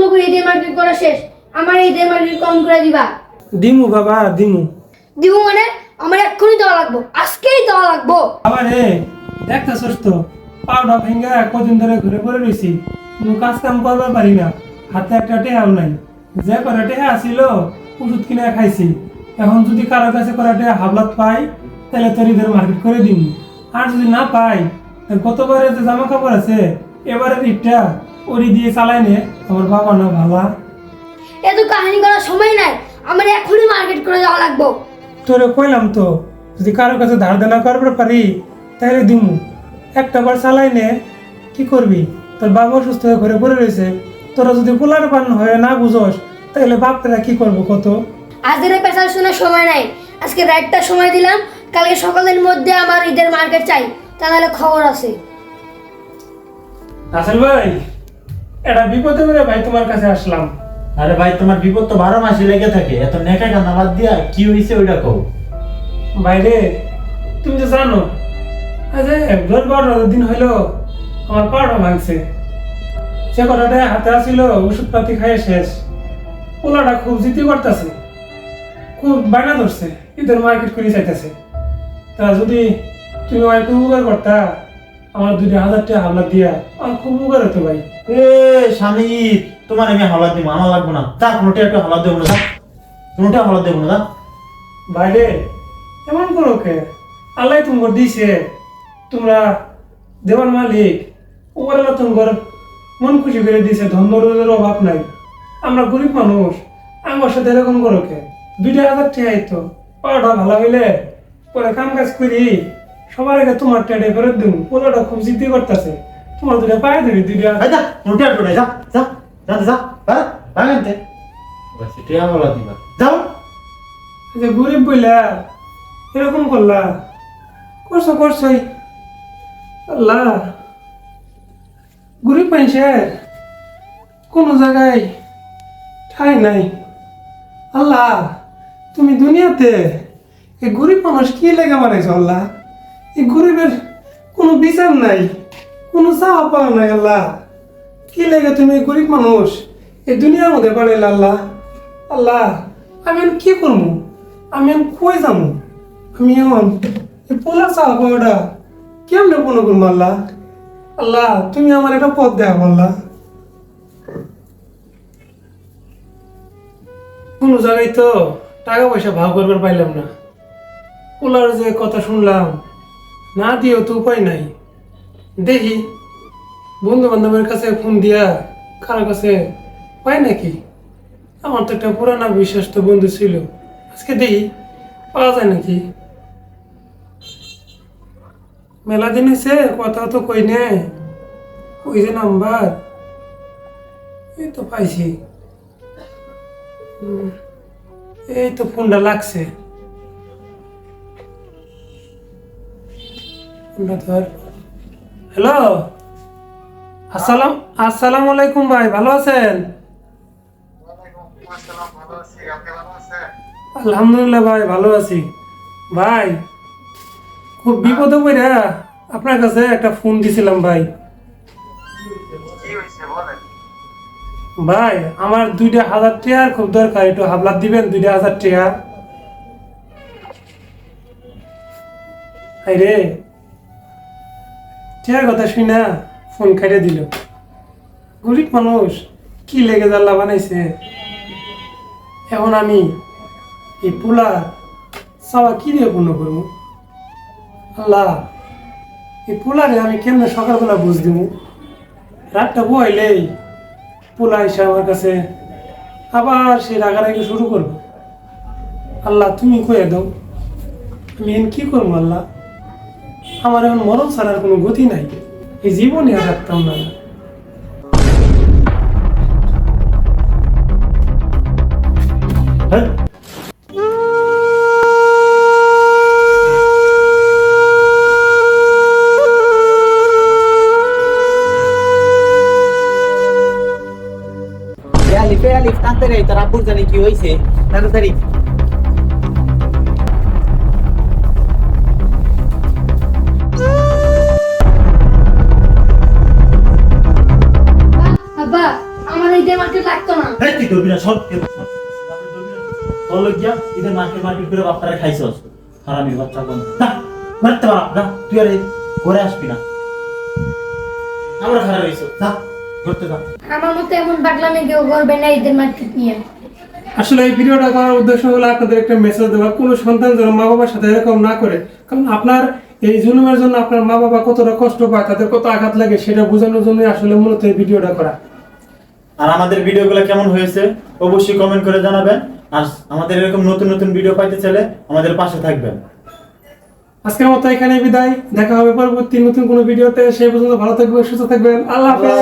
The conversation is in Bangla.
বন্ধ করে ঈদের মার্কেট করা শেষ। আমার ঈদের মার্কেট কম করে দিবা। দিমু বাবা দিমু। দিব মানে আমার এক্ষুনি দেওয়া লাগবো, আজকেই দেওয়া লাগবো। বাবা রে দেখতেছস তো পাউডার ভেঙ্গা কদিন ধরে ঘুরে পড়ে রয়েছি, কোনো কাজ কাম করবার পারি না, হাতে একটা টেহাও নাই। যে কটা টেহা আসিল ওষুধ কিনে খাইছি। এখন যদি কারো কাছে কটা টেহা হাবলাত পাই তাহলে তোর ঈদের মার্কেট করে দিন। আর যদি না পাই গতবারে যে জামা কাপড় আছে এবারের ঈদটা ওরি দিয়ে চালাই নে। আমার বাবা না ভালা। এত কাহিনী করার সময় নাই, আমার এক্ষুনি মার্কেট করে দেওয়া লাগবো। তোরে কইলাম তো যদি কারো কাছে ধার দেনা করবার পারি তাহলে দিমু। একটা বার চালাই নে, কি করবি? তোর বাবা অসুস্থ হয়ে ঘরে পড়ে রয়েছে, তোরা যদি পোলার পান হয়ে না বুঝোস তাহলে বাপরা কি করবো কত? আজকের পেশার শোনার সময় নাই, আজকে রাতটা সময় দিলাম, কালকে সকালের মধ্যে আমার ঈদের মার্কেট চাই, তাহলে খবর আছে। আসল ভাই এটা বিপদে পড়ে ভাই তোমার কাছে আসলাম। আরে ভাই তোমার বিপদ তো 12 মাসই লেগে থাকে, এত নেকা কান্না বাদ দিয়া কি হইছে ওইটা কও। বাইরে তুমি তো জানো আজ 10-12 দিন হইলো আমার পাড়া ভাঙছে। সে কথাটা হাতে আসিল ওষুধ পাতি খাইয়ে শেষ। পোলাটা খুব জিতি করতেছে, খুব বায়না ধরছে, ঈদের মার্কেট করে চাইতেছে। তা যদি তুমি আমার একটু উপকার করতা, আমার 2,000 টাকা হামলা দিয়া আমার খুব উপকার হতো ভাই। এ স্বামী তোমার আমি হাওলাত দিব, আমার লাগবো না, তা কোনোটা একটু হাওলাত দেবো না, কোনোটা হাওলাত দেবো না। বাইরে এমন করো কে? আল্লাহ তোমার দিছে, তোমরা দেওয়ার মালিক, ওরা তোমার মন খুশি করে দিছে, ধন্যবাদের অভাব নাই। আমরা গরিব মানুষ, আমার সাথে এরকম করো কে? 2,000 টাকা তো পাওয়াটা ভালো হইলে পরে কাম কাজ করি সবার আগে তোমার টেডে ফেরত দেবো। পোলাটা খুব জিদ্দি করতেছে, তোমার দুটো পায়ে দেবে 2,000। যা কোনোটা একটু যা যা যা যা হ্যাঁ ভাঙতে বাস এটা হাওলাত দিবা যাও। যে গরিব বইলা এরকম করলা, করছই আল্লাহ। গরিব মানুষের কোনো জায়গায় ঠাই নাই। আল্লাহ তুমি দুনিয়াতে এই গরিব মানুষ কি লেগে বানাইছো আল্লাহ? এই গরিবের কোনো বিচার নাই, কোনো চাওয়া পাওয়া নাই আল্লাহ। কি লেগে তুমি এই গরিব মানুষ এই দুনিয়ার মধ্যে বানাইলা আল্লাহ? আল্লাহ আমি এখন কি করবো? আমি এখন কই যাবো? আমি এখন এই পোলা চাওয়া পাওয়াটা কেমনে কোনো করবো আল্লাহ? আল্লাহ তুমি আমার একটা পথ দেখাবো আল্লাহ। কোনো জায়গায় তো টাকা পয়সা ভাগ করবার পাইলাম না। পোলার যে কথা শুনলাম, না দিয়েও তো উপায় নাই। দেখি বন্ধু বান্ধবের কাছে ফোন দিয়া কারো কাছে পাই নাকি। আমার তো একটা পুরানা বিশ্বস্ত বন্ধু ছিল, আজকে দেখি পাওয়া যায় নাকি। মেলা দিন হয়েছে কথা তো কই নে, ওই যে নাম্বার এই তো পাইছি। এই তো ফোনটা লাগছে, ফোনটা ধর। হ্যালো, আসসালামু আলাইকুম ভাই, ভালো আছেন? আলহামদুলিল্লাহ ভাই ভালো আছি। ভাই খুব বিপদে পড়ে আপনার কাছে একটা ফোন দিছিলাম ভাই। ভাই আমার 2,000 টাকার খুব দরকার, একটু হাবলাত দিবেন 2,000 টাকা। হাই রে টাকার কথা শুই না ফোন কেটে দিল। গরিব মানুষ কি লেগে জাল্লা বানাইছে। এখন আমি এই পোলা চাওয়া কি দিয়ে পূর্ণ করবো? আল্লাহ এই পোলারে আমি কেমনে সকালবেলা বুঝ দিব? রাতটা বইলেই পোলা এসে আমার কাছে আবার সে রাগারাগি শুরু করবো। আল্লাহ তুমি কয়ে দাও, আমি এখন কি করবো আল্লাহ? আমার এখন মরণ ছাড়ার কোনো গতি নাই, এই জীবনে আর রাখতাম না। হ্যাঁ আলিফ তাড়াতাড়ি তোর আব্বুর জানি কি হয়েছে, তাড়াতাড়ি। আব্বা আমার এই ঈদের মার্কেট লাগতো না। এই তুই ধরবি না, সব তোর লজ্জা ঈদের মার্কেট করে বাপটারে খাইছস হারামির বাচ্চা কোন না মারতে পারা না, তুই আর ঘরে আসবি না, আমরা খারাপ হইছো যা ঘুরতে যা। আমার মতো এমন পাগলামি কেউ করবে না ঈদের মার্কেট নিয়ে। আসলে এই ভিডিওটা করার উদ্দেশ্য হলো আপনাদের একটা মেসেজ দেওয়া, কোনো সন্তান যেন মা বাবার সাথে এরকম না করে। কারণ আপনার এই জুলুমের জন্য আপনার মা বাবা কতটা কষ্ট পায়, তাদের কত আঘাত লাগে, সেটা বোঝানোর জন্যই আসলে মূলত এই ভিডিওটা করা। আর আমাদের ভিডিওগুলো কেমন হয়েছে অবশ্যই কমেন্ট করে জানাবেন। আর আমাদের এরকম নতুন নতুন ভিডিও পাইতে চাইলে আমাদের পাশে থাকবেন। আজকের মতো এখানে বিদায়, দেখা হবে পরবর্তী নতুন কোনো ভিডিওতে। সেই পর্যন্ত ভালো থাকবেন, সুস্থ থাকবেন, আল্লাহ হাফেজ।